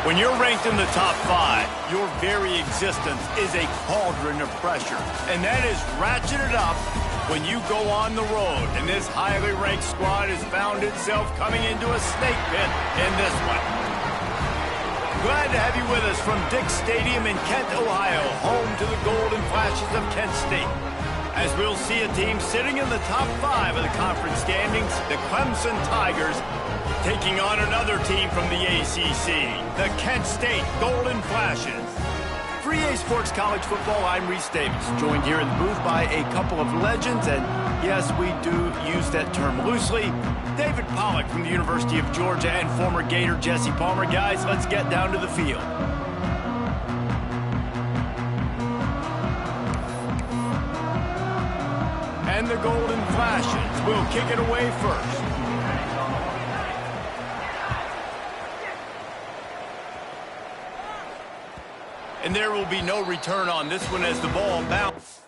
When you're ranked in the top 5, your very existence is a cauldron of pressure. And that is ratcheted up when you go on the road. And this highly ranked squad has found itself coming into a snake pit in this one. Glad to have you with us from Dick Stadium in Kent, Ohio, home to the Golden Flashes of Kent State. As we'll see a team sitting in the top 5 of the conference standings, the Clemson Tigers, taking on another team from the ACC, the Kent State Golden Flashes. For EA Sports College Football, I'm Reese Davis, joined here in the booth by a couple of legends, and yes, we do use that term loosely. David Pollack from the University of Georgia and former Gator Jesse Palmer. Guys, let's get down to the field. And the Golden Flashes will kick it away first. And there will be no return on this one as the ball bounces.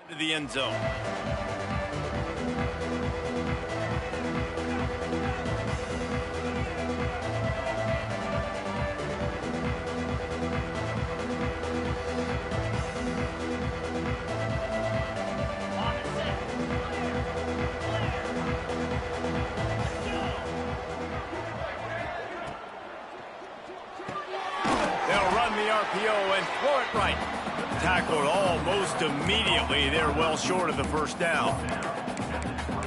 To the end zone. And throw it right. Tackled almost immediately. They're well short of the first down.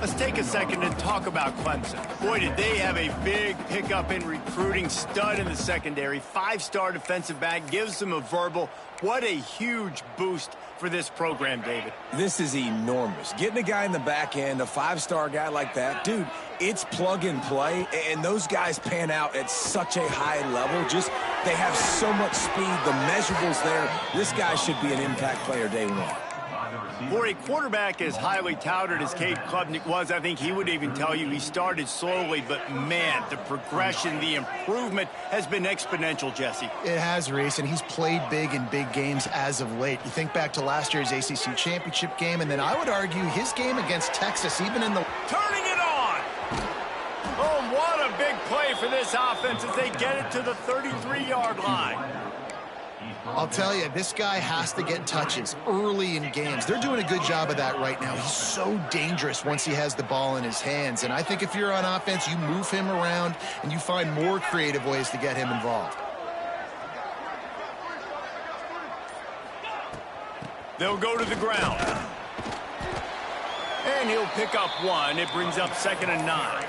Let's take a second and talk about Clemson. Boy, did they have a big pickup in recruiting. Stud in the secondary. 5-star defensive back. Gives them a verbal. What a huge boost for this program, David. This is enormous. Getting a guy in the back end, a 5-star guy like that, dude, it's plug and play, and those guys pan out at such a high level. Just, they have so much speed. The measurables there. This guy should be an impact player day one. For a quarterback as highly touted as Cade Klubnik was, I think he would even tell you he started slowly, but man, the progression, the improvement has been exponential, Jesse. It has, Reese, and he's played big in big games as of late. You think back to last year's ACC championship game, and then I would argue his game against Texas, even in the... Turning it on! Oh, what a big play for this offense as they get it to the 33-yard line. I'll tell you, this guy has to get touches early in games. They're doing a good job of that right now. He's so dangerous once he has the ball in his hands. And I think if you're on offense, you move him around and you find more creative ways to get him involved. They'll go to the ground. And he'll pick up one. It brings up 2nd and 9.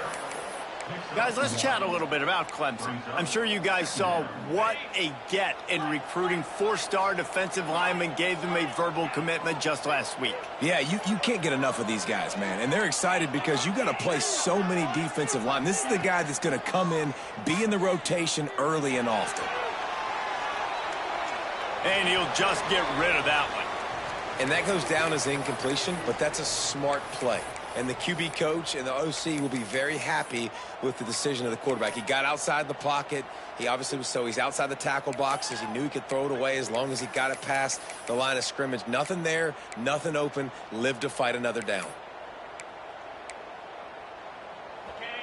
Guys, let's chat a little bit about Clemson. I'm sure you guys saw what a get in recruiting. 4-star defensive linemen, gave them a verbal commitment just last week. Yeah, you can't get enough of these guys, man. And they're excited because you got to play so many defensive line. This is the guy that's going to come in, be in the rotation early and often. And he'll just get rid of that one. And that goes down as incompletion, but that's a smart play. And the QB coach and the OC will be very happy with the decision of the quarterback. He got outside the pocket. He obviously was, so he's outside the tackle boxes. He knew he could throw it away as long as he got it past the line of scrimmage. Nothing there, nothing open. Live to fight another down.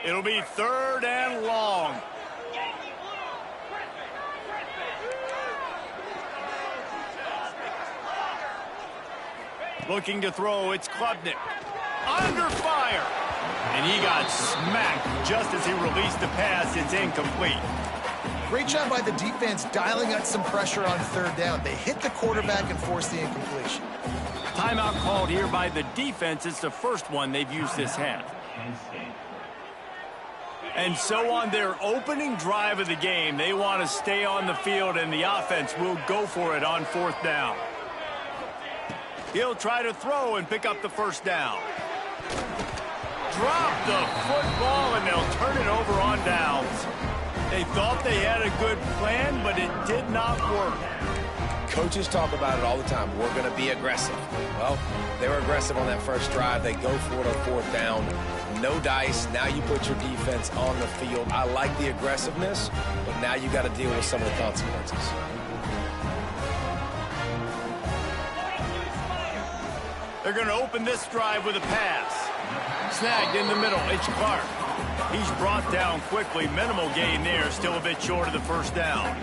It'll be 3rd and long. Looking to throw, it's Klubnik. Under fire. And he got smacked just as he released the pass. It's incomplete. Great job by the defense dialing up some pressure on 3rd down. They hit the quarterback and forced the incompletion. Timeout called here by the defense. It's the first one they've used this half. And so on their opening drive of the game, they want to stay on the field, and the offense will go for it on 4th down. He'll try to throw and pick up the 1st down. Drop the football, and they'll turn it over on downs. They thought they had a good plan, but it did not work. Coaches talk about it all the time. We're going to be aggressive. Well, they were aggressive on that first drive. They go for it on 4th down. No dice. Now you put your defense on the field. I like the aggressiveness, but now you got to deal with some of the consequences. They're going to open this drive with a pass. Snagged in the middle. It's Clark. He's brought down quickly. Minimal gain there. Still a bit short of the 1st down.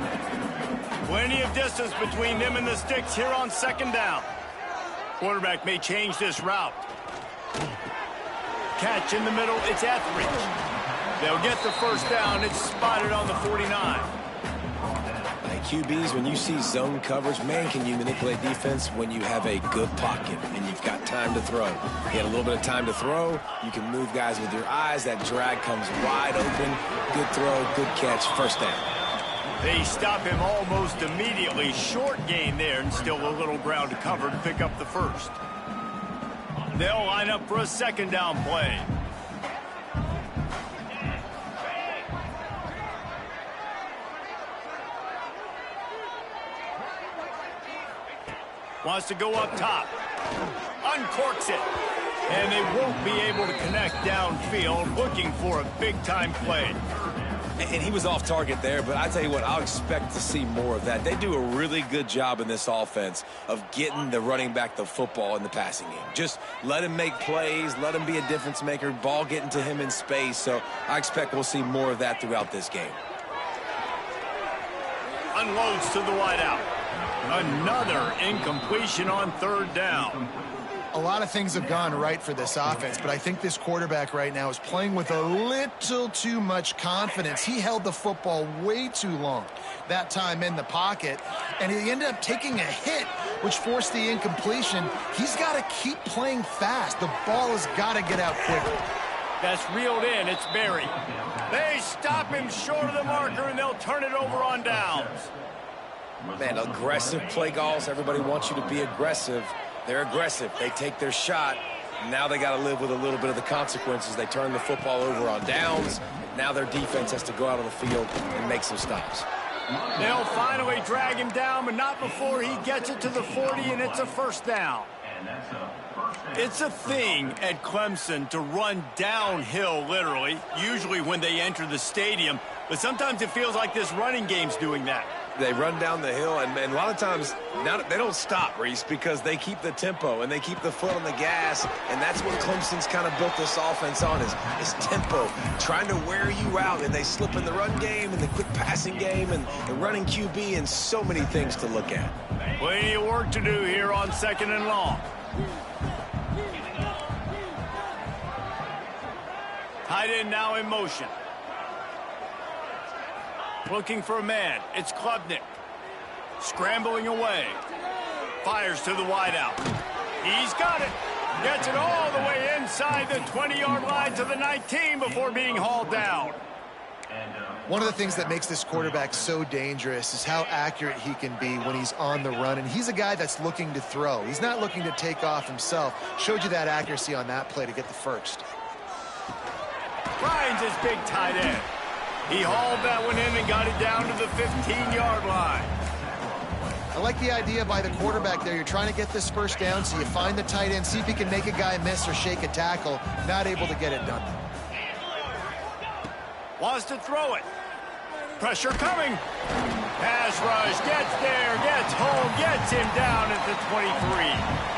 Plenty of distance between them and the sticks here on 2nd down. Quarterback may change this route. Catch in the middle. It's Etheridge. They'll get the 1st down. It's spotted on the 49. QBs, when you see zone coverage, man, can you manipulate defense when you have a good pocket and you've got time to throw. You had a little bit of time to throw. You can move guys with your eyes. That drag comes wide open. Good throw, good catch, 1st down. They stop him almost immediately. Short gain there, and still a little ground to cover to pick up the 1st. They'll line up for a 2nd down play. Wants to go up top. Uncorks it. And they won't be able to connect downfield, looking for a big-time play. And he was off target there, but I tell you what, I'll expect to see more of that. They do a really good job in this offense of getting the running back the football in the passing game. Just let him make plays, let him be a difference maker, ball getting to him in space. So I expect we'll see more of that throughout this game. Unloads to the wideout. Another incompletion on 3rd down. A lot of things have gone right for this offense, but I think this quarterback right now is playing with a little too much confidence. He held the football way too long that time in the pocket, and he ended up taking a hit, which forced the incompletion. He's got to keep playing fast. The ball has got to get out quickly. That's reeled in. It's Berry. They stop him short of the marker, and they'll turn it over on downs. Man, aggressive play calls. Everybody wants you to be aggressive. They're aggressive. They take their shot. Now they got to live with a little bit of the consequences. They turn the football over on downs. Now their defense has to go out on the field and make some stops. They'll finally drag him down, but not before he gets it to the 40, and it's a 1st down. It's a thing at Clemson to run downhill, literally, usually when they enter the stadium. But sometimes it feels like this running game's doing that. They run down the hill, and a lot of times now they don't stop, Reese, because they keep the tempo and they keep the foot on the gas, and that's what Clemson's kind of built this offense on is tempo, trying to wear you out, and they slip in the run game and the quick passing game and the running QB and so many things to look at. Plenty of work to do here on 2nd and long. Tight end now in motion. Looking for a man. It's Klubnik. Scrambling away. Fires to the wideout. He's got it. Gets it all the way inside the 20-yard line to the 19 before being hauled down. One of the things that makes this quarterback so dangerous is how accurate he can be when he's on the run. And he's a guy that's looking to throw. He's not looking to take off himself. Showed you that accuracy on that play to get the 1st. Finds his big tight end. He hauled that one in and got it down to the 15-yard line. I like the idea by the quarterback there. You're trying to get this first down, so you find the tight end, see if he can make a guy miss or shake a tackle. Not able to get it done. Wants to throw it. Pressure coming. Pass rush, gets there, gets home, gets him down at the 23.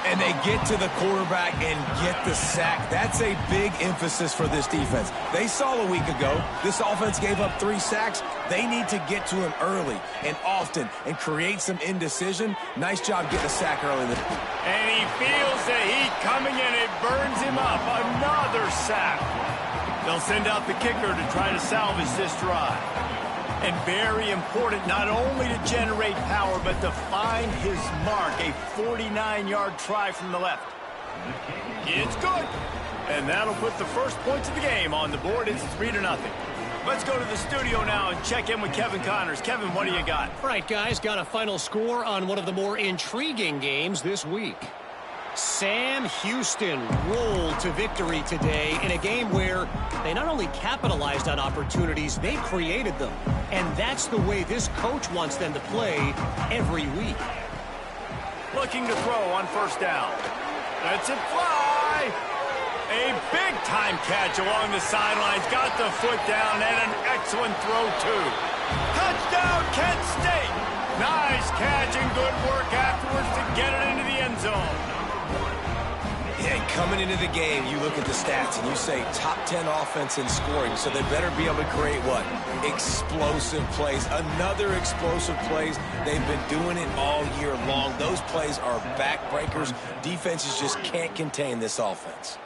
And they get to the quarterback and get the sack. That's a big emphasis for this defense. They saw a week ago, this offense gave up 3 sacks. They need to get to him early and often and create some indecision. Nice job getting a sack early. And he feels the heat coming and it burns him up. Another sack. They'll send out the kicker to try to salvage this drive. And very important, not only to generate power, but to find his mark. A 49-yard try from the left. It's good. And that'll put the first points of the game on the board. It's 3-0. Let's go to the studio now and check in with Kevin Connors. Kevin, what do you got? All right, guys, got a final score on one of the more intriguing games this week. Sam Houston rolled to victory today in a game where they not only capitalized on opportunities, they created them. And that's the way this coach wants them to play every week. Looking to throw on first down. Lets it fly. A big-time catch along the sidelines. Got the foot down and an excellent throw, too. Touchdown, Kent State. Nice catch and good work afterwards to get it into the end zone. Yeah, coming into the game, you look at the stats and you say top 10 offense in scoring, so they better be able to create what? Explosive plays. Another explosive plays. They've been doing it all year long. Those plays are backbreakers. Defenses just can't contain this offense.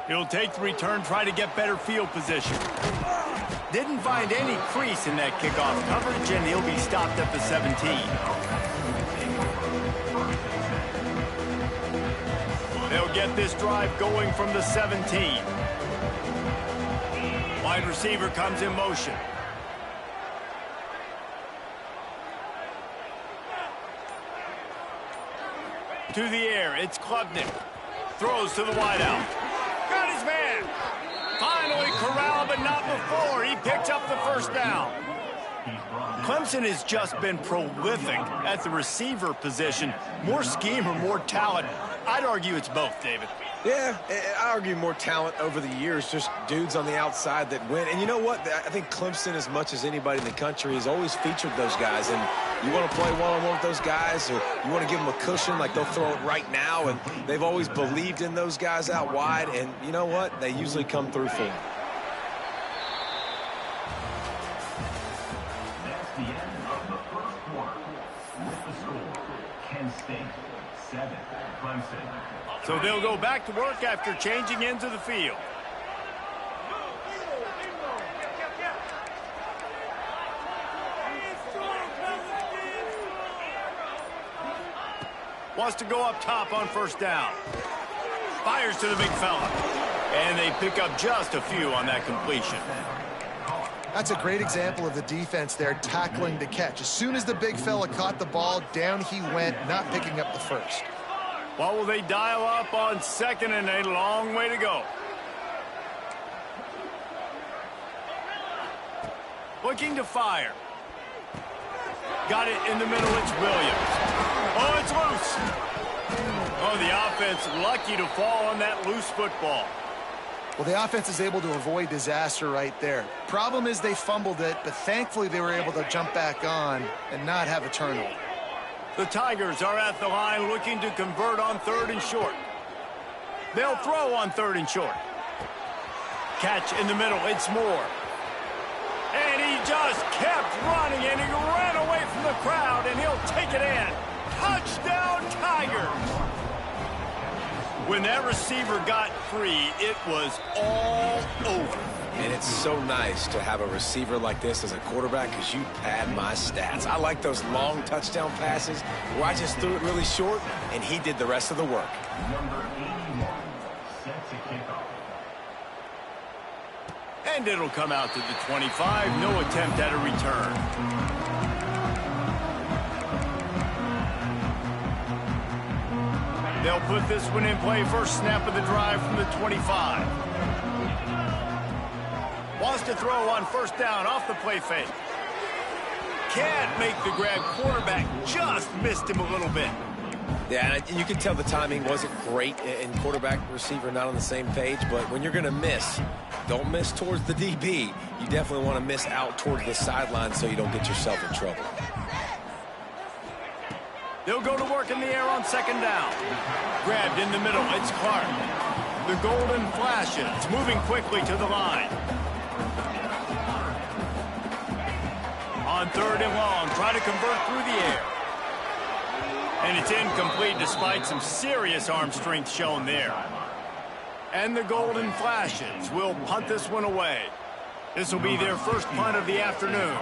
He'll take the return, try to get better field position. Didn't find any crease in that kickoff coverage, and he'll be stopped at the 17. They'll get this drive going from the 17. Wide receiver comes in motion. To the air, it's Klubnik. Throws to the wideout. Got his man. Finally corralled, but not before. He picks up the first down. Clemson has just been prolific at the receiver position. More scheme or more talent. I'd argue it's both, David. Yeah, I argue more talent over the years, just dudes on the outside that win. And you know what? I think Clemson, as much as anybody in the country, has always featured those guys. And you want to play one-on-one with those guys, or you want to give them a cushion, like they'll throw it right now. And they've always believed in those guys out wide. And you know what? They usually come through for them. That's the end of the first quarter. With the score, Kent State 7, Clemson. So they'll go back to work after changing into the field. Wants to go up top on first down. Fires to the big fella. And they pick up just a few on that completion. That's a great example of the defense there tackling the catch. As soon as the big fella caught the ball, down he went, not picking up the first. What will they dial up on second and a long way to go? Looking to fire. Got it in the middle, it's Williams. Oh, it's loose. Oh, the offense lucky to fall on that loose football. Well, the offense is able to avoid disaster right there. Problem is they fumbled it, but thankfully they were able to jump back on and not have a turnover. The Tigers are at the line looking to convert on third and short. They'll throw on third and short. Catch in the middle, it's Moore. And he just kept running, and he ran away from the crowd, and he'll take it in. Touchdown, Tigers! When that receiver got free, it was all over. And it's so nice to have a receiver like this as a quarterback because you pad my stats. I like those long touchdown passes where I just threw it really short, and he did the rest of the work. Number 81 set to kickoff. And it'll come out to the 25. No attempt at a return. They'll put this one in play. First snap of the drive from the 25. Wants to throw on first down off the play fake. can't make the grab. Quarterback just missed him a little bit. Yeah, and you can tell the timing wasn't great, and quarterback and receiver not on the same page, but when you're going to miss, don't miss towards the DB. You definitely want to miss out towards the sideline so you don't get yourself in trouble. They'll go to work in the air on second down. Grabbed in the middle, it's Clark. The golden flashes, moving quickly to the line. On third and long, try to convert through the air. And it's incomplete despite some serious arm strength shown there. And the golden flashes will punt this one away. This will be their first punt of the afternoon.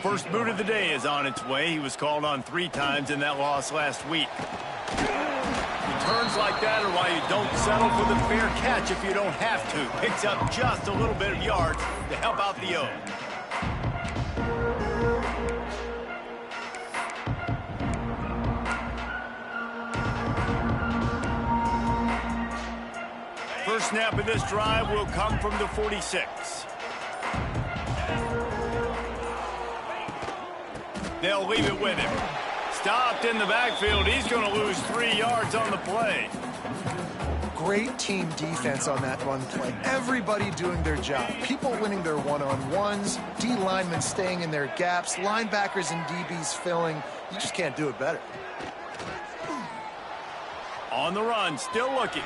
First boot of the day is on its way. He was called on 3 times in that loss last week. Returns like that are why you don't settle for the fair catch if you don't have to. Picks up just a little bit of yards to help out the O. First snap of this drive will come from the 46. They'll leave it with him. Stopped in the backfield. He's going to lose 3 yards on the play. Great team defense on that run play. Everybody doing their job. People winning their one-on-ones, D linemen staying in their gaps, linebackers and DBs filling. You just can't do it better. On the run, still looking.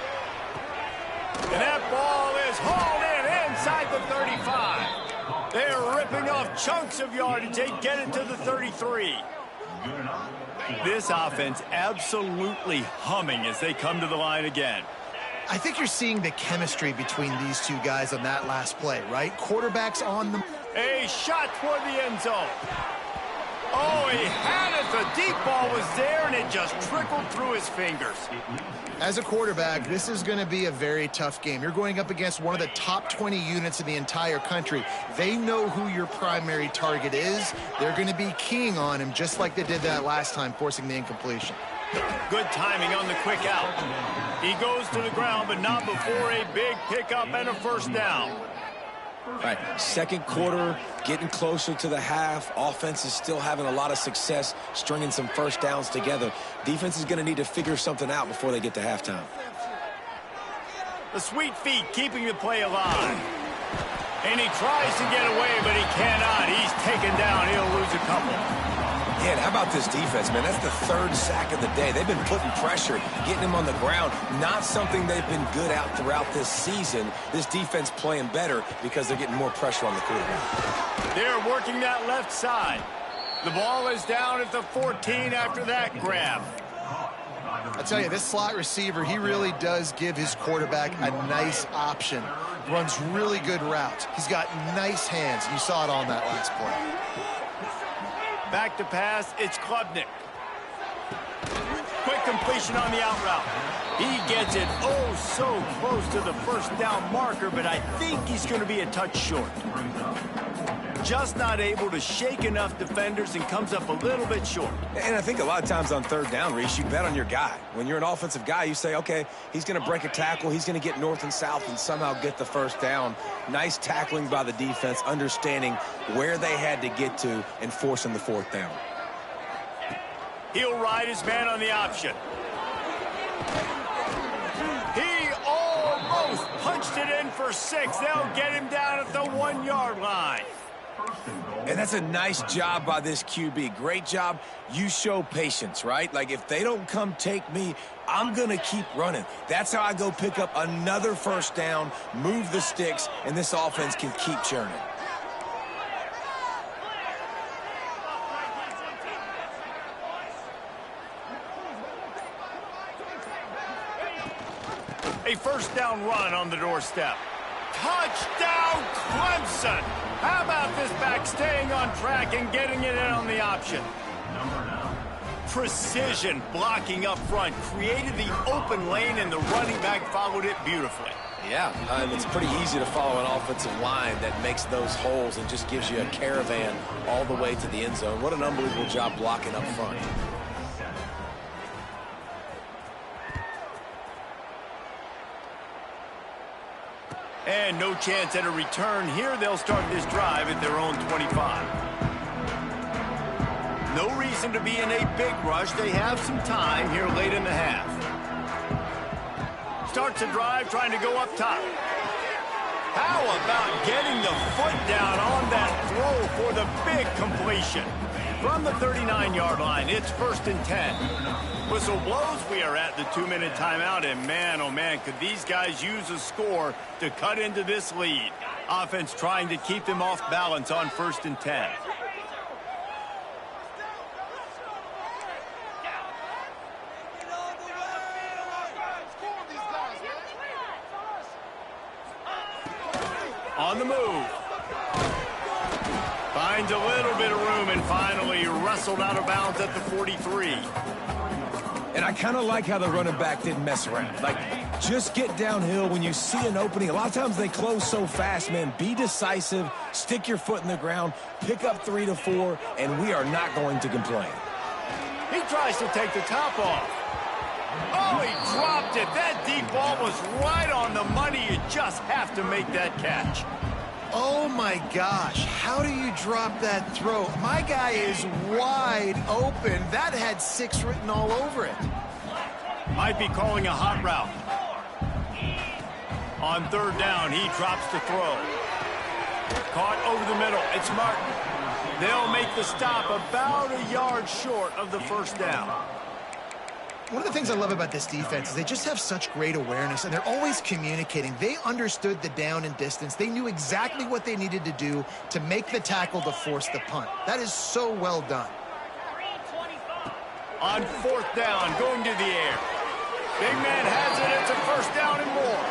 And that ball is hauled in inside the 35. They're ripping off chunks of yardage. They get it to the 33. This offense absolutely humming as they come to the line again. I think you're seeing the chemistry between these two guys on that last play, right? Quarterbacks on them. A shot toward the end zone. Oh, he had it. The deep ball was there, and it just trickled through his fingers. As a quarterback, this is going to be a very tough game. You're going up against one of the top 20 units in the entire country. They know who your primary target is. They're going to be keying on him just like they did that last time, forcing the incompletion. Good timing on the quick out. He goes to the ground, but not before a big pickup and a first down. All right, second quarter, getting closer to the half. Offense is still having a lot of success stringing some first downs together. Defense is going to need to figure something out before they get to halftime. The sweet feet keeping the play alive. And he tries to get away, but he cannot. He's taken down. He'll lose a couple. Yeah, and how about this defense, man? That's the 3rd sack of the day. They've been putting pressure, getting him on the ground. Not something they've been good at throughout this season. This defense playing better because they're getting more pressure on the quarterback. They're working that left side. The ball is down at the 14 after that grab. I tell you, this slot receiver, he really does give his quarterback a nice option. Runs really good routes. He's got nice hands. You saw it on that last play. Back to pass, it's Klubnik. Quick completion on the out route. He gets it oh so close to the first down marker, but I think he's going to be a touch short. Just not able to shake enough defenders and comes up a little bit short. And I think a lot of times on 3rd down, Reese, you bet on your guy. When you're an offensive guy, you say, okay, he's going to break a tackle, he's going to get north and south and somehow get the first down. Nice tackling by the defense, understanding where they had to get to and forcing the 4th down. He'll ride his man on the option. He almost punched it in for 6. They'll get him down at the 1-yard line. And that's a nice job by this QB. Great job. You show patience, right? Like, if they don't come take me, I'm going to keep running. That's how I go pick up another first down, move the sticks, and this offense can keep churning. A first down run on the doorstep. Touchdown, Clemson! How about this back staying on track and getting it in on the option? Precision blocking up front created the open lane, and the running back followed it beautifully. Yeah, it's pretty easy to follow an offensive line that makes those holes and just gives you a caravan all the way to the end zone. What an unbelievable job blocking up front. And no chance at a return here. They'll start this drive at their own 25. No reason to be in a big rush. They have some time here late in the half. Starts a drive trying to go up top. How about getting the foot down on that throw for the big completion? From the 39-yard line, it's 1st and 10. Whistle blows, we are at the 2-minute timeout, and man, oh man, could these guys use a score to cut into this lead. Offense trying to keep them off balance on 1st and 10. On the move. Finds a little bit of room and finally wrestled out of bounds at the 43. And I kind of like how the running back didn't mess around. Like, just get downhill when you see an opening. A lot of times they close so fast, man. Be decisive, stick your foot in the ground, pick up 3 to 4, and we are not going to complain. He tries to take the top off. Oh, he dropped it. That deep ball was right on the money. You just have to make that catch. Oh, my gosh. How do you drop that throw? My guy is wide open. That had 6 written all over it. Might be calling a hot route. On 3rd down, he drops the throw. Caught over the middle. It's Martin. They'll make the stop about a yard short of the 1st down. One of the things I love about this defense is they just have such great awareness, and they're always communicating. They understood the down and distance. They knew exactly what they needed to do to make the tackle to force the punt. That is so well done. On 4th down, going to the air. Big man has it. It's a 1st down and more.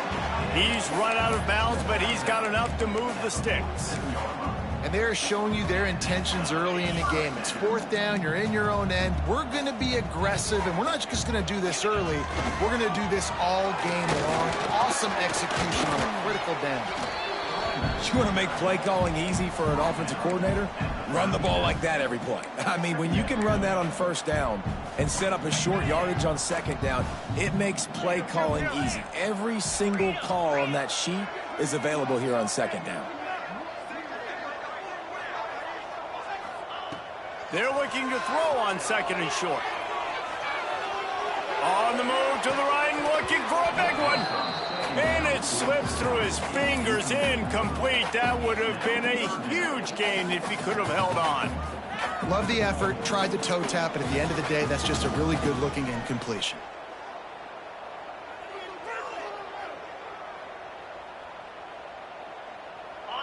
He's run out of bounds, but he's got enough to move the sticks. And they're showing you their intentions early in the game. It's 4th down, you're in your own end. We're going to be aggressive, and we're not just going to do this early. We're going to do this all game long. Awesome execution on a critical down. You want to make play calling easy for an offensive coordinator? Run the ball like that every play. I mean, when you can run that on 1st down and set up a short yardage on 2nd down, it makes play calling easy. Every single call on that sheet is available here on 2nd down. They're looking to throw on 2nd and short. On the move to the right and looking for a big one. And it slips through his fingers, incomplete. That would have been a huge gain if he could have held on. Love the effort, tried to toe tap, but at the end of the day, that's just a really good-looking incompletion.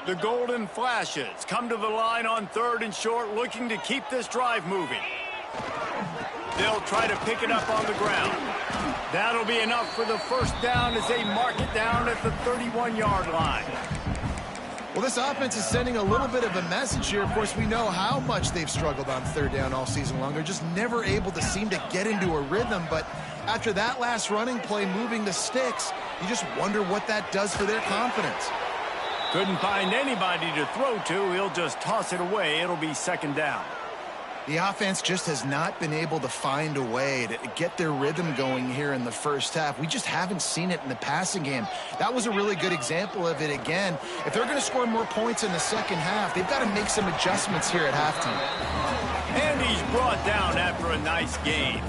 The Golden Flashes come to the line on 3rd and short, looking to keep this drive moving. They'll try to pick it up on the ground. That'll be enough for the 1st down as they mark it down at the 31-yard line. Well, this offense is sending a little bit of a message here. Of course, we know how much they've struggled on 3rd down all season long. They're just never able to seem to get into a rhythm. But after that last running play, moving the sticks, you just wonder what that does for their confidence. Couldn't find anybody to throw to. He'll just toss it away. It'll be 2nd down. The offense just has not been able to find a way to get their rhythm going here in the 1st half. We just haven't seen it in the passing game. That was a really good example of it again. If they're going to score more points in the 2nd half, they've got to make some adjustments here at halftime. And he's brought down after a nice gain.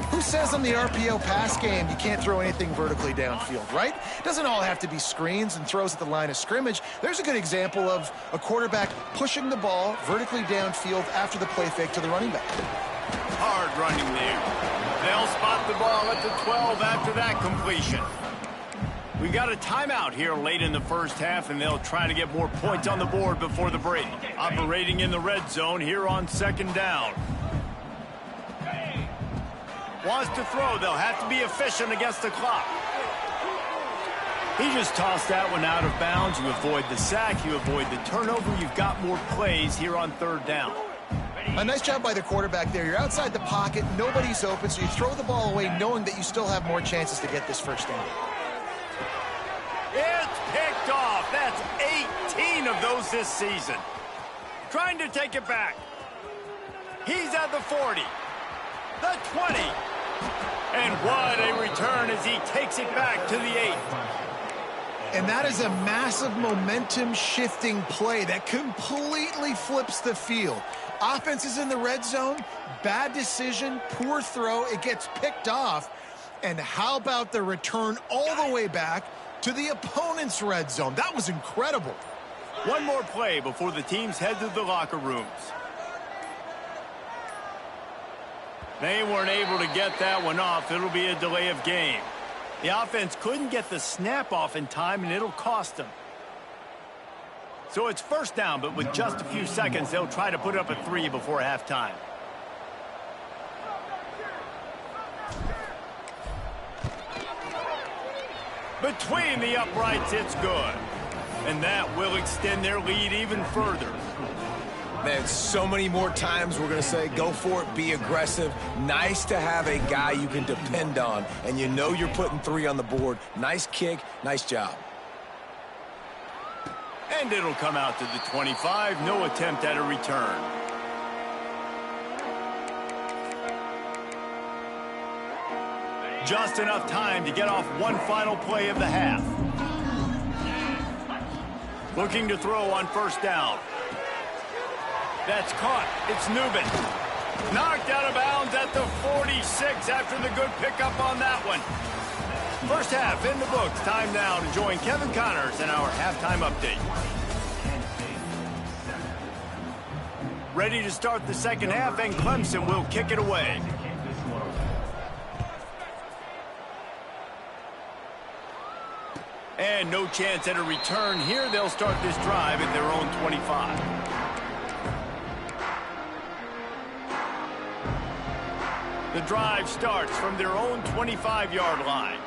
Who says on the RPO pass game you can't throw anything vertically downfield, right? It doesn't all have to be screens and throws at the line of scrimmage. There's a good example of a quarterback pushing the ball vertically downfield after the play fake to the running back. Hard running there. They'll spot the ball at the 12 after that completion. We got a timeout here late in the 1st half, and they'll try to get more points on the board before the break. Operating in the red zone here on 2nd down. Wants to throw. They'll have to be efficient against the clock. He just tossed that one out of bounds. You avoid the sack. You avoid the turnover. You've got more plays here on 3rd down. A nice job by the quarterback there. You're outside the pocket. Nobody's open, so you throw the ball away knowing that you still have more chances to get this 1st down. It's picked off. That's 18 of those this season. Trying to take it back. He's at the 40. The 20. And what a return as he takes it back to the 8. And that is a massive momentum-shifting play that completely flips the field. Offense is in the red zone, bad decision, poor throw, it gets picked off. And how about the return all the way back to the opponent's red zone? That was incredible. One more play before the teams head to the locker rooms. They weren't able to get that one off. It'll be a delay of game. The offense couldn't get the snap off in time, and it'll cost them. So it's first down, but with just a few seconds, they'll try to put up a 3 before halftime. Between the uprights, it's good. And that will extend their lead even further. Man, so many more times we're going to say, go for it, be aggressive. Nice to have a guy you can depend on, and you know you're putting 3 on the board. Nice kick, nice job. And it'll come out to the 25, no attempt at a return. Just enough time to get off one final play of the half. Looking to throw on first down. That's caught. It's Nubin. Knocked out of bounds at the 46 after the good pickup on that one. First half in the books. Time now to join Kevin Connors in our halftime update. Ready to start the second half, and Clemson will kick it away. And no chance at a return here. They'll start this drive at their own 25. The drive starts from their own 25-yard line.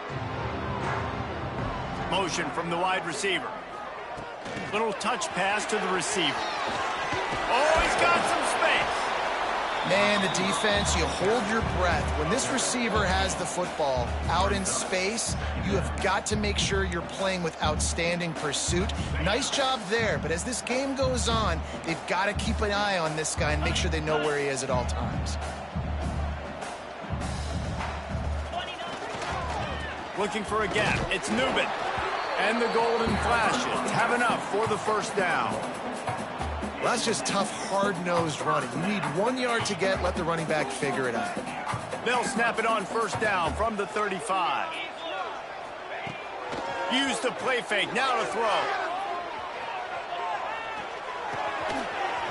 Motion from the wide receiver. Little touch pass to the receiver. Oh, he's got some space. Man, the defense, you hold your breath. When this receiver has the football out in space, you have got to make sure you're playing with outstanding pursuit. Nice job there, but as this game goes on, they've got to keep an eye on this guy and make sure they know where he is at all times. Looking for a gap. It's Nubin. And the golden flashes have enough for the first down. Well, that's just tough, hard-nosed running. You need 1 yard to get, let the running back figure it out. They'll snap it on first down from the 35. Use the play fake, now to throw.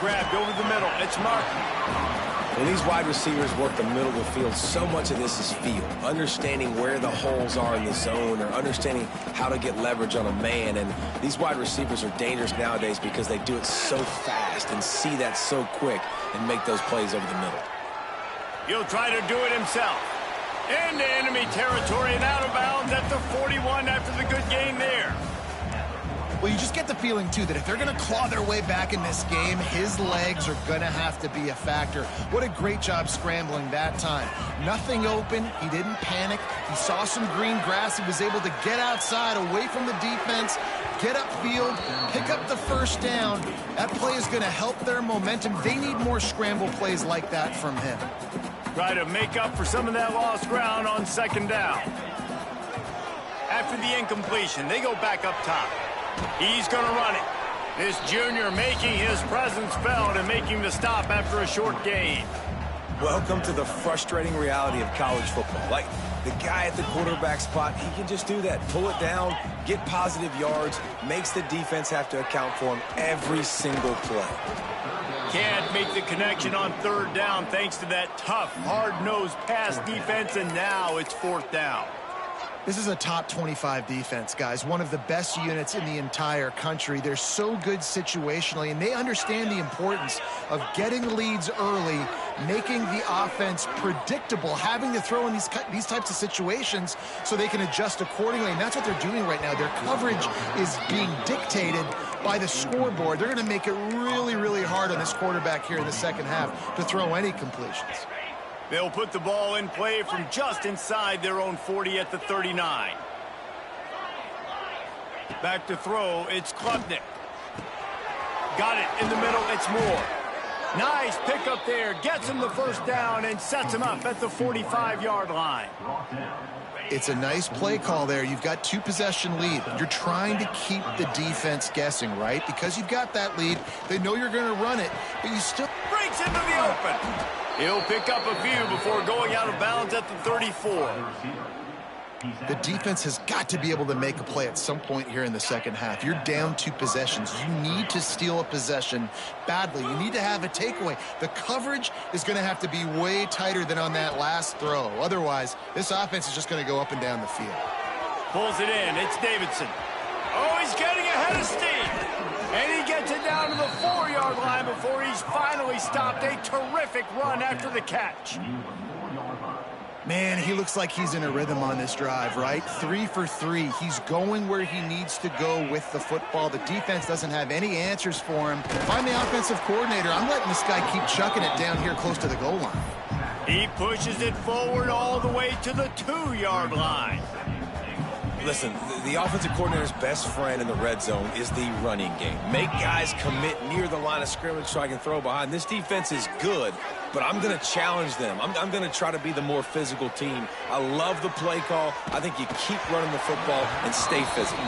Grabbed over the middle, it's Martin. When these wide receivers work the middle of the field, so much of this is feel. Understanding where the holes are in the zone or understanding how to get leverage on a man. And these wide receivers are dangerous nowadays because they do it so fast and see that so quick and make those plays over the middle. He'll try to do it himself. Into enemy territory and out of bounds at the 41 after the good gain there. Well, you just get the feeling, too, that if they're going to claw their way back in this game, his legs are going to have to be a factor. What a great job scrambling that time. Nothing open. He didn't panic. He saw some green grass. He was able to get outside, away from the defense, get upfield, pick up the first down. That play is going to help their momentum. They need more scramble plays like that from him. Try to make up for some of that lost ground on second down. After the incompletion, they go back up top. He's going to run it. This junior making his presence felt and making the stop after a short gain. Welcome to the frustrating reality of college football. Like, the guy at the quarterback spot, he can just do that. Pull it down, get positive yards, makes the defense have to account for him every single play. Can't make the connection on third down thanks to that tough, hard-nosed pass defense, and now it's fourth down. This is a top 25 defense, guys. One of the best units in the entire country. They're so good situationally, and they understand the importance of getting leads early, making the offense predictable, having to throw in these types of situations so they can adjust accordingly, and that's what they're doing right now. Their coverage is being dictated by the scoreboard. They're going to make it really, really hard on this quarterback here in the second half to throw any completions. They'll put the ball in play from just inside their own 40 at the 39. Back to throw, it's Klubnik. Got it in the middle, it's Moore. Nice pickup there. Gets him the first down and sets him up at the 45-yard line. It's a nice play call there. You've got 2-possession lead. You're trying to keep the defense guessing, right? Because you've got that lead. They know you're going to run it, but you still... Breaks into the open. He'll pick up a few before going out of bounds at the 34. The defense has got to be able to make a play at some point here in the second half. You're down 2 possessions. You need to steal a possession badly. You need to have a takeaway. The coverage is going to have to be way tighter than on that last throw. Otherwise, this offense is just going to go up and down the field. Pulls it in. It's Davidson. Oh, he's getting ahead of steam. And he gets it down to the 4-yard line before he's finally stopped. A terrific run after the catch. Man, he looks like he's in a rhythm on this drive, right? 3 for 3. He's going where he needs to go with the football. The defense doesn't have any answers for him. If I'm the offensive coordinator, I'm letting this guy keep chucking it down here close to the goal line. He pushes it forward all the way to the 2-yard line. Listen, the offensive coordinator's best friend in the red zone is the running game. Make guys commit near the line of scrimmage so I can throw behind. This defense is good, but I'm going to challenge them. I'm going to try to be the more physical team. I love the play call. I think you keep running the football and stay physical.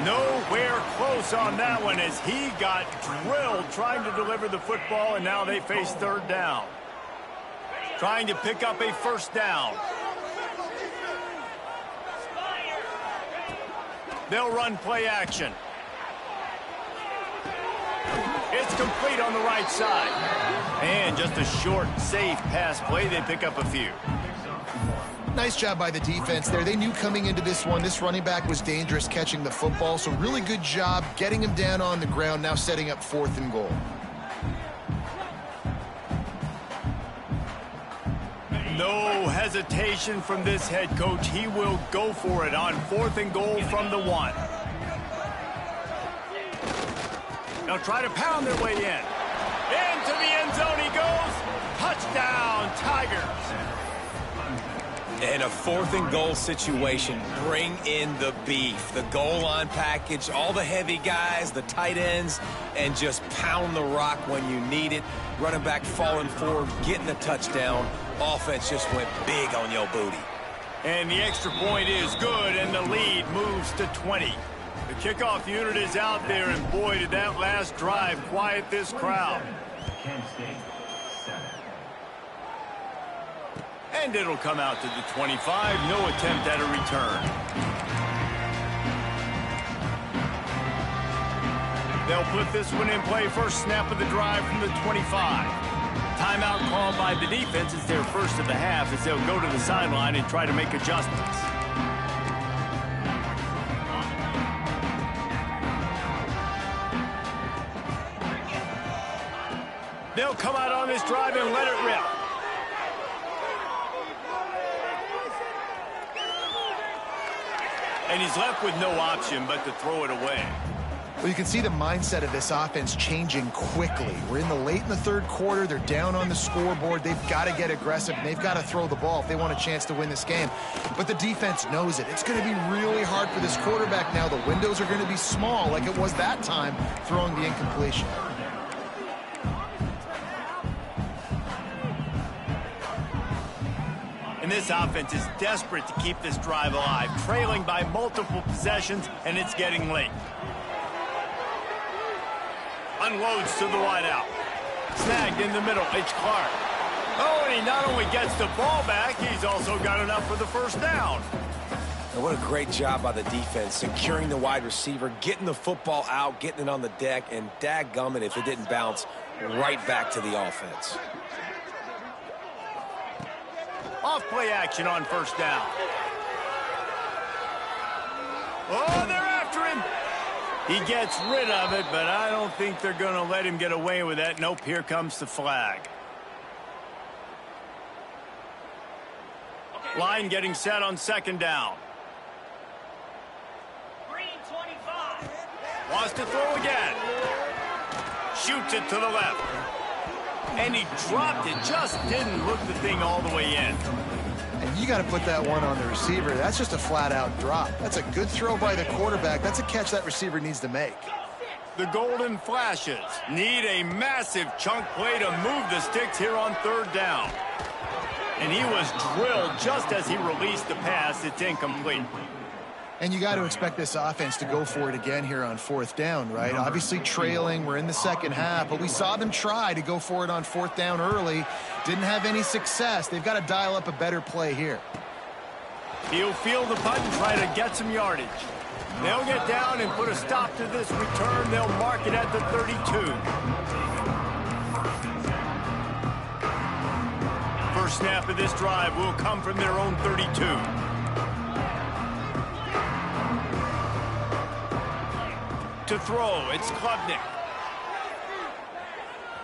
Nowhere close on that one as he got drilled trying to deliver the football, and now they face 3rd down. Trying to pick up a first down. They'll run play action. It's complete on the right side. And just a short, safe pass play. They pick up a few. Nice job by the defense there. They knew coming into this one, this running back was dangerous catching the football, so really good job getting him down on the ground, now setting up 4th and goal. No hesitation from this head coach. He will go for it on 4th and goal from the 1. They'll try to pound their way in. Into the end zone he goes. Touchdown, Tigers. In a 4th and goal situation, bring in the beef. The goal line package, all the heavy guys, the tight ends, and just pound the rock when you need it. Running back falling forward, getting the touchdown. Offense just went big on your booty. And the extra point is good, and the lead moves to 20. The kickoff unit is out there, and boy, did that last drive quiet this crowd. And it'll come out to the 25. No attempt at a return. They'll put this one in play. First snap of the drive from the 25. Timeout called by the defense. It's their first of the half as they'll go to the sideline and try to make adjustments. They'll come out on this drive and let it rip. And he's left with no option but to throw it away. Well, you can see the mindset of this offense changing quickly. We're in the 3rd quarter. They're down on the scoreboard. They've got to get aggressive, and they've got to throw the ball if they want a chance to win this game. But the defense knows it. It's going to be really hard for this quarterback now. The windows are going to be small like it was that time throwing the incompletion. And this offense is desperate to keep this drive alive, trailing by multiple possessions, and it's getting late. Unloads to the wideout. Snagged in the middle. It's Clark. Oh, and he not only gets the ball back, he's also got enough for the first down. And what a great job by the defense, securing the wide receiver, getting the football out, getting it on the deck, and dadgummit if it didn't bounce right back to the offense. Off play action on first down. Oh, they're after him. He gets rid of it, but I don't think they're going to let him get away with that. Nope, here comes the flag. Line getting set on 2nd down. Green 25. Wants to throw again. Shoots it to the left. And he dropped it. Just didn't look the thing all the way in. And you got to put that one on the receiver. That's just a flat-out drop. That's a good throw by the quarterback. That's a catch that receiver needs to make. The golden flashes need a massive chunk play to move the sticks here on 3rd down. And he was drilled just as he released the pass. It's incomplete. And you got to expect this offense to go for it again here on 4th down, right? Obviously trailing, we're in the 2nd half, but we saw them try to go for it on 4th down early. Didn't have any success. They've got to dial up a better play here. He'll field the punt and try to get some yardage. They'll get down and put a stop to this return. They'll mark it at the 32. First snap of this drive will come from their own 32. To throw, it's Klubnik.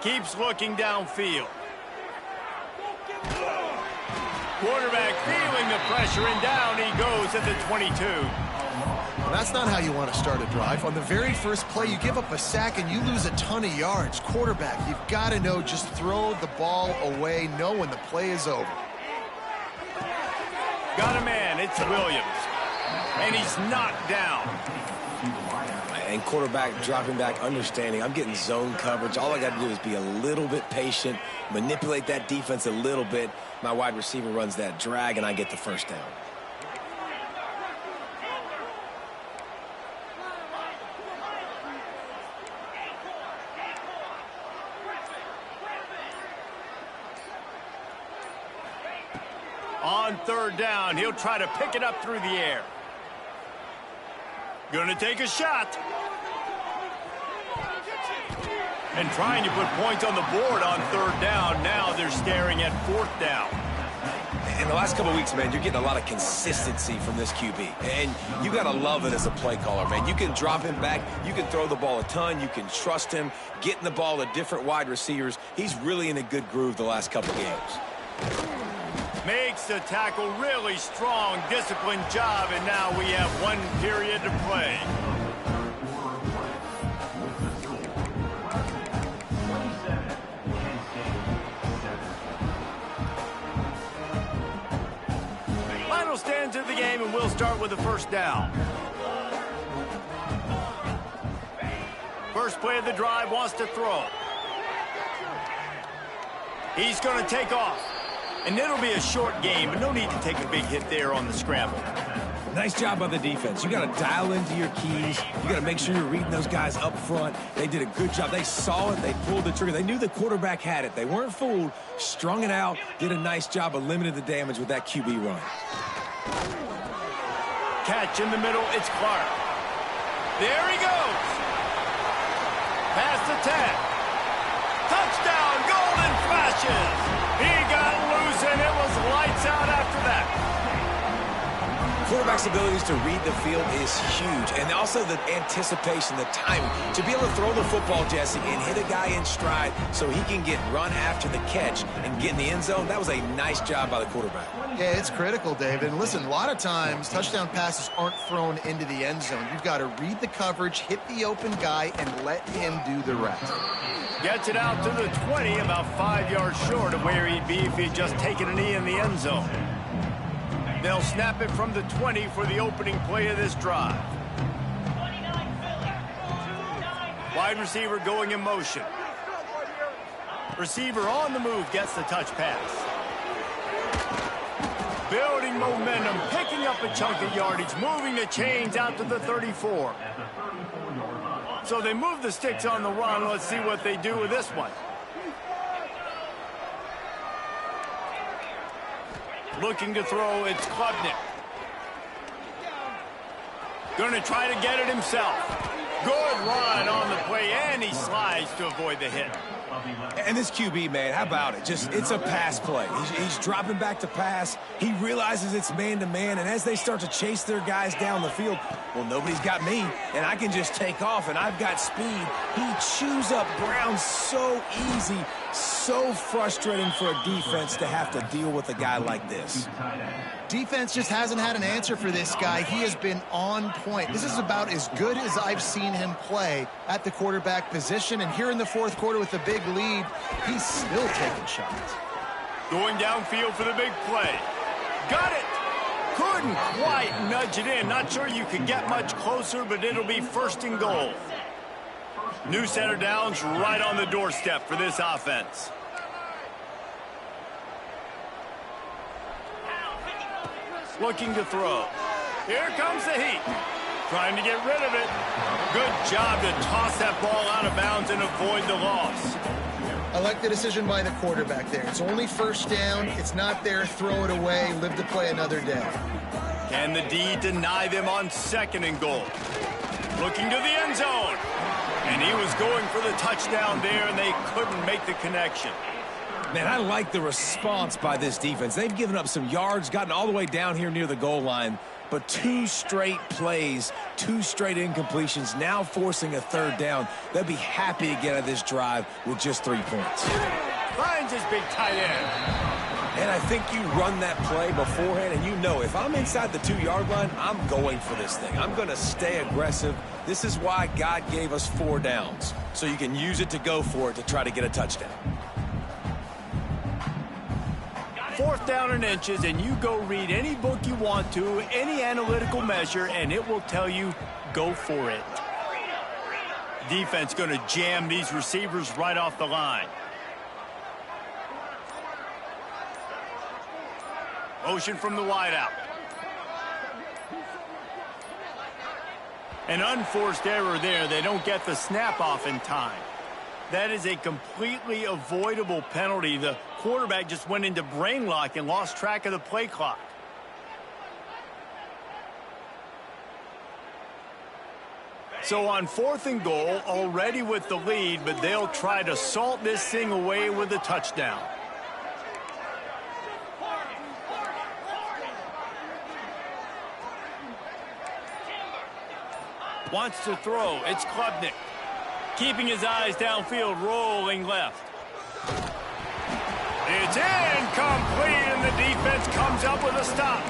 Keeps looking downfield. Quarterback feeling the pressure, and down he goes at the 22. Well, that's not how you want to start a drive. On the very first play, you give up a sack and you lose a ton of yards. Quarterback, you've got to know, just throw the ball away, know when the play is over. Got a man, it's Williams. And he's knocked down. And quarterback dropping back, understanding I'm getting zone coverage. All I got to do is be a little bit patient, manipulate that defense a little bit. My wide receiver runs that drag, and I get the first down. On 3rd down, he'll try to pick it up through the air. Gonna take a shot. And trying to put points on the board on 3rd down. Now they're staring at 4th down. In the last couple of weeks, man, you're getting a lot of consistency from this QB. And you got to love it as a play caller, man. You can drop him back. You can throw the ball a ton. You can trust him, getting the ball to different wide receivers. He's really in a good groove the last couple of games. Makes the tackle, really strong, disciplined job, and now we have 1 period to play. Final stands of the game, and we'll start with the first down. First play of the drive, wants to throw. He's going to take off. And it'll be a short game, but no need to take a big hit there on the scramble. Nice job by the defense. You got to dial into your keys. You got to make sure you're reading those guys up front. They did a good job. They saw it. They pulled the trigger. They knew the quarterback had it. They weren't fooled. Strung it out. Did a nice job of limiting the damage with that QB run. Catch in the middle. It's Clark. There he goes. Past the 10. Touchdown, golden flashes. He got loose, and it was lights out after that. Quarterback's abilities to read the field is huge, and also the anticipation, the timing. To be able to throw the football, Jesse, and hit a guy in stride so he can get run after the catch and get in the end zone, that was a nice job by the quarterback. Yeah, it's critical, David. And listen, a lot of times touchdown passes aren't thrown into the end zone. You've got to read the coverage, hit the open guy, and let him do the rest. Gets it out to the 20, about 5 yards short of where he'd be if he'd just taken a knee in the end zone. They'll snap it from the 20 for the opening play of this drive. Wide receiver going in motion. Receiver on the move gets the touch pass. Building momentum, picking up a chunk of yardage, moving the chains out to the 34. So they move the sticks on the run. Let's see what they do with this one. Looking to throw, it's Klubnik. Going to try to get it himself. Good run on the play, and he slides to avoid the hit. And this QB, man, how about it? It's a pass play. He's dropping back to pass. He realizes it's man-to-man, and as they start to chase their guys down the field, well, nobody's got me, and I can just take off, and I've got speed. He chews up Brown so easy, so frustrating for a defense to have to deal with a guy like this. Defense just hasn't had an answer for this guy. He has been on point. This is about as good as I've seen him play at the quarterback position. And here in the fourth quarter with a big lead, he's still taking shots. Going downfield for the big play. Got it. Couldn't quite nudge it in. Not sure you could get much closer, but it'll be 1st and goal. New center downs right on the doorstep for this offense. Looking to throw. Here comes the heat. Trying to get rid of it. Good job to toss that ball out of bounds and avoid the loss. I like the decision by the quarterback there. It's only first down. It's not there. Throw it away. Live to play another day. Can the D deny them on 2nd and goal? Looking to the end zone. And he was going for the touchdown there, and they couldn't make the connection. Man, I like the response by this defense. They've given up some yards, gotten all the way down here near the goal line, but 2 straight plays, 2 straight incompletions, now forcing a 3rd down. They'll be happy to get out of this drive with just 3 points. Finds his big tight end. And I think you run that play beforehand, and you know if I'm inside the 2-yard line, I'm going for this thing. I'm going to stay aggressive. This is why God gave us 4 downs, so you can use it to go for it to try to get a touchdown. 4th down and inches, and you go read any book you want to, any analytical measure, and it will tell you, go for it. Defense going to jam these receivers right off the line. Motion from the wideout. An unforced error there. They don't get the snap off in time. That is a completely avoidable penalty. The quarterback just went into brain lock and lost track of the play clock. So on 4th and goal, already with the lead, but they'll try to salt this thing away with a touchdown. Wants to throw. It's Klubnik. Keeping his eyes downfield, rolling left. It's incomplete, and the defense comes up with a stop.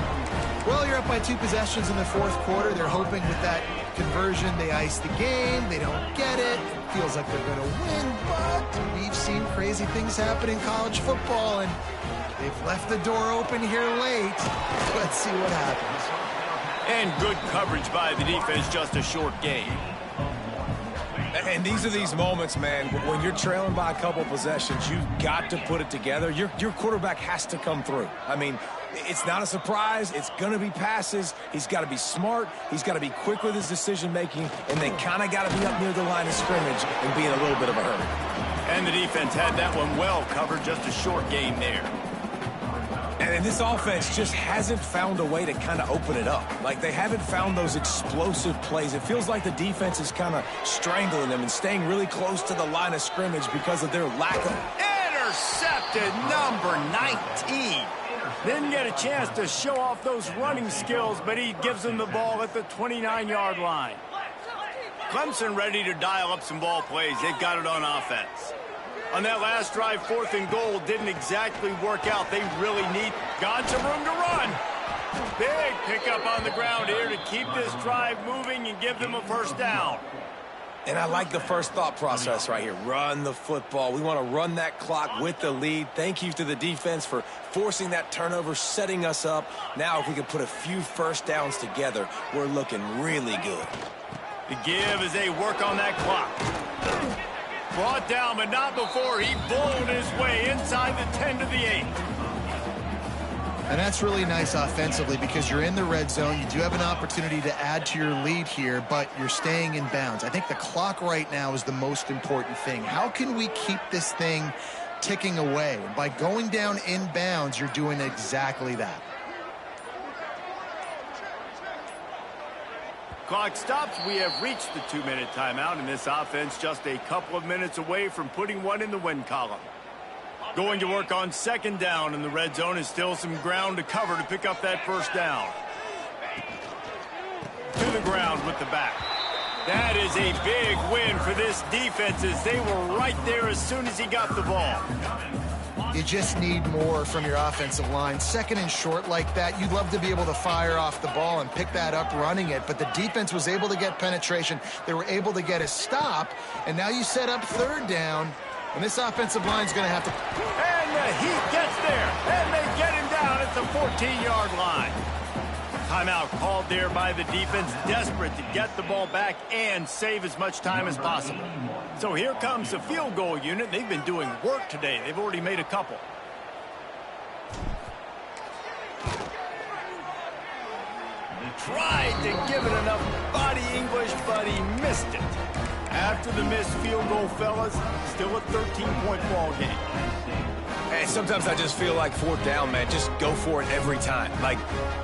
Well, you're up by 2 possessions in the 4th quarter. They're hoping with that conversion they ice the game. They don't get it. Feels like they're going to win, but we've seen crazy things happen in college football, and they've left the door open here late. Let's see what happens. And good coverage by the defense, just a short gain. And these are these moments, man, when you're trailing by a couple possessions, you've got to put it together. Your quarterback has to come through. I mean, it's not a surprise. It's going to be passes. He's got to be smart. He's got to be quick with his decision-making, and they kind of got to be up near the line of scrimmage and be in a little bit of a hurry. And the defense had that one well covered, just a short gain there. And this offense just hasn't found a way to kind of open it up. Like, they haven't found those explosive plays. It feels like the defense is kind of strangling them and staying really close to the line of scrimmage because of their lack of... Intercepted, number 19. Didn't get a chance to show off those running skills, but he gives them the ball at the 29-yard line. Clemson ready to dial up some ball plays. They've got it on offense. On that last drive, 4th and goal didn't exactly work out. They really got some room to run. Big pickup on the ground here to keep this drive moving and give them a 1st down. And I like the first thought process right here. Run the football. We want to run that clock with the lead. Thank you to the defense for forcing that turnover, setting us up. Now if we can put a few 1st downs together, we're looking really good. The give as they work on that clock. Brought down, but not before he blown his way inside the 10 to the 8. And that's really nice offensively because you're in the red zone. You do have an opportunity to add to your lead here, but you're staying in bounds. I think the clock right now is the most important thing. How can we keep this thing ticking away? And by going down in bounds, you're doing exactly that. Clock stops. We have reached the 2-minute timeout, and this offense just a couple of minutes away from putting one in the win column. Going to work on 2nd down, and the red zone is still some ground to cover to pick up that 1st down. To the ground with the back. That is a big win for this defense as they were right there as soon as he got the ball. You just need more from your offensive line. 2nd and short like that, you'd love to be able to fire off the ball and pick that up running it, but the defense was able to get penetration. They were able to get a stop, and now you set up 3rd down, and this offensive line is going to have to... And the Heat gets there, and they get him down at the 14-yard line. Timeout called there by the defense, desperate to get the ball back and save as much time as possible. So here comes the field goal unit. They've been doing work today. They've already made a couple. Tried to give it enough body English, but he missed it. After the missed field goal, fellas, still a 13-point ball game. Hey, sometimes I just feel like fourth down, man. Just go for it every time. Like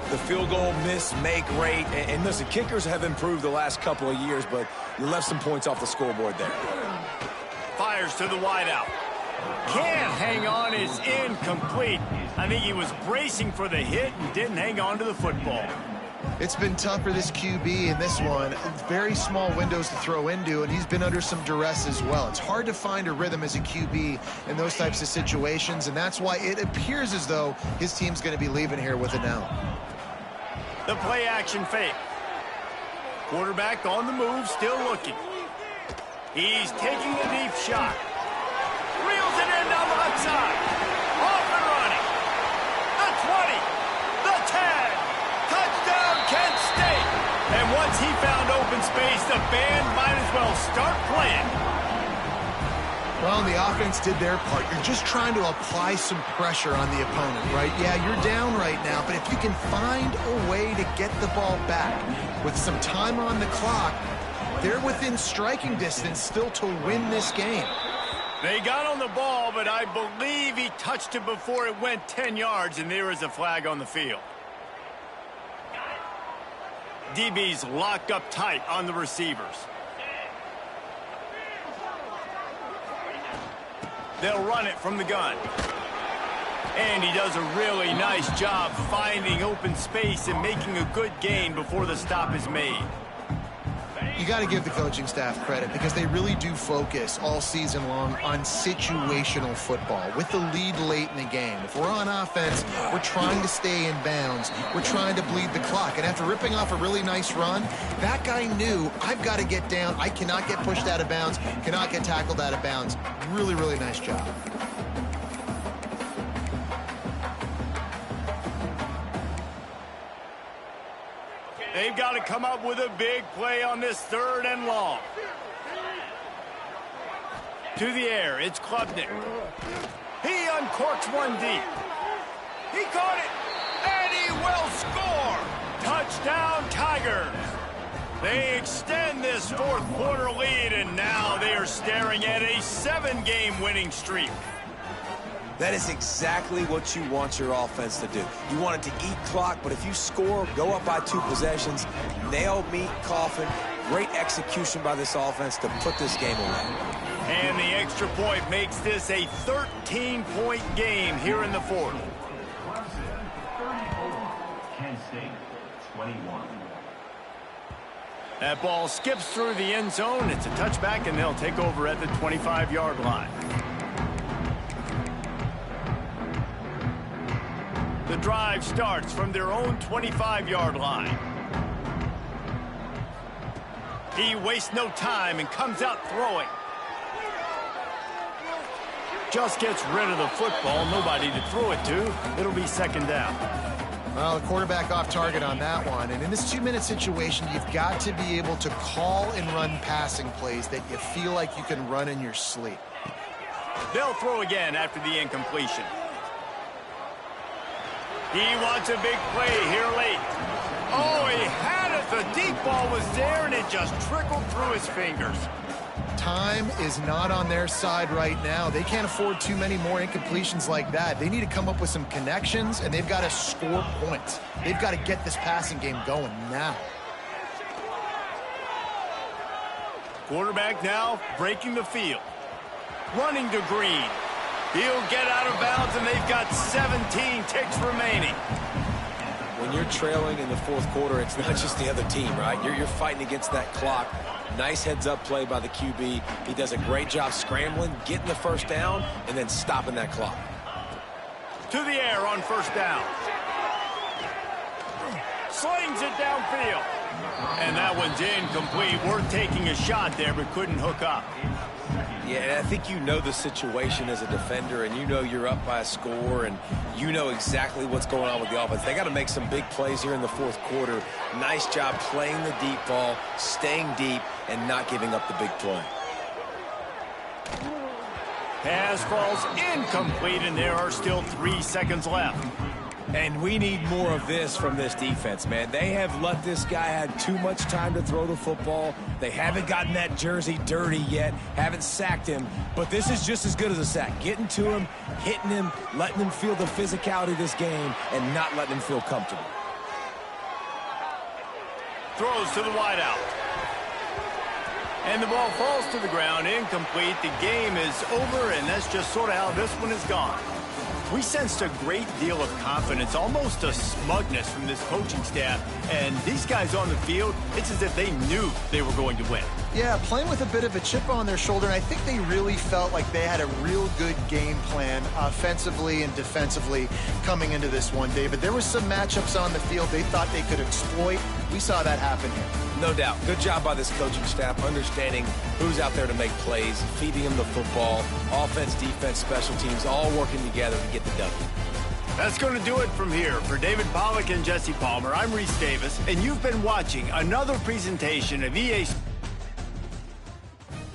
the field goal miss, make rate. And listen, kickers have improved the last couple of years, but you left some points off the scoreboard there. Fires to the wideout. Can't hang on, is incomplete. I think he was bracing for the hit and didn't hang on to the football. It's been tough for this QB in this one. Very small windows to throw into, and he's been under some duress as well. It's hard to find a rhythm as a QB in those types of situations, and that's why it appears as though his team's going to be leaving here with it now. The play action fake. Quarterback on the move, still looking. He's taking a deep shot. Reels it in down the left side. Off and running. The 20. The 10. Touchdown, Kent State. And once he found open space, the band might as well start playing. Well, the offense did their part. You're just trying to apply some pressure on the opponent, right? Yeah, you're down right now, but if you can find a way to get the ball back with some time on the clock, they're within striking distance still to win this game. They got on the ball, but I believe he touched it before it went 10 yards, and there is a flag on the field. DB's locked up tight on the receivers. They'll run it from the gun. And he does a really nice job finding open space and making a good gain before the stop is made. You got to give the coaching staff credit because they really do focus all season long on situational football with the lead late in the game. If we're on offense, we're trying to stay in bounds. We're trying to bleed the clock. And after ripping off a really nice run, that guy knew, I've got to get down. I cannot get pushed out of bounds, cannot get tackled out of bounds. Really, really nice job. They've got to come up with a big play on this 3rd and long. To the air, it's Klubnik. He uncorks one deep. He caught it, and he will score. Touchdown, Tigers. They extend this 4th quarter lead, and now they are staring at a 7-game winning streak. That is exactly what you want your offense to do. You want it to eat clock, but if you score, go up by 2 possessions, nail meat coffin, great execution by this offense to put this game away. And the extra point makes this a 13-point game here in the 4th. Kent State, 21. That ball skips through the end zone. It's a touchback, and they'll take over at the 25-yard line. The drive starts from their own 25-yard line. He wastes no time and comes out throwing. Just gets rid of the football. Nobody to throw it to. It'll be 2nd down. Well, the quarterback off target on that one. And in this 2-minute situation, you've got to be able to call and run passing plays that you feel like you can run in your sleep. They'll throw again after the incompletion. He wants a big play here late. Oh, he had it. The deep ball was there, and it just trickled through his fingers. Time is not on their side right now. They can't afford too many more incompletions like that. They need to come up with some connections, and they've got to score points. They've got to get this passing game going now. Quarterback now breaking the field. Running to Green. He'll get out of bounds, and they've got 17 ticks remaining. When you're trailing in the 4th quarter, it's not just the other team, right? You're fighting against that clock. Nice heads-up play by the QB. He does a great job scrambling, getting the 1st down, and then stopping that clock. To the air on 1st down. Slings it downfield. And that one's incomplete. Worth taking a shot there, but couldn't hook up. Yeah, and I think you know the situation as a defender, and you know you're up by a score, and you know exactly what's going on with the offense. They got to make some big plays here in the fourth quarter. Nice job playing the deep ball, staying deep, and not giving up the big play. Pass falls incomplete, and there are still 3 seconds left. And we need more of this from this defense, man. They have let this guy have too much time to throw the football. They haven't gotten that jersey dirty yet, haven't sacked him. But this is just as good as a sack. Getting to him, hitting him, letting him feel the physicality of this game, and not letting him feel comfortable. Throws to the wideout. And the ball falls to the ground, incomplete. The game is over, and that's just sort of how this one is gone. We sensed a great deal of confidence, almost a smugness from this coaching staff. And these guys on the field, it's as if they knew they were going to win. Yeah, playing with a bit of a chip on their shoulder, and I think they really felt like they had a real good game plan offensively and defensively coming into this one, David. There were some matchups on the field they thought they could exploit. We saw that happen here. No doubt. Good job by this coaching staff, understanding who's out there to make plays, feeding them the football, offense, defense, special teams, all working together to get the W. That's going to do it from here. For David Pollack and Jesse Palmer, I'm Reese Davis, and you've been watching another presentation of EA Sports.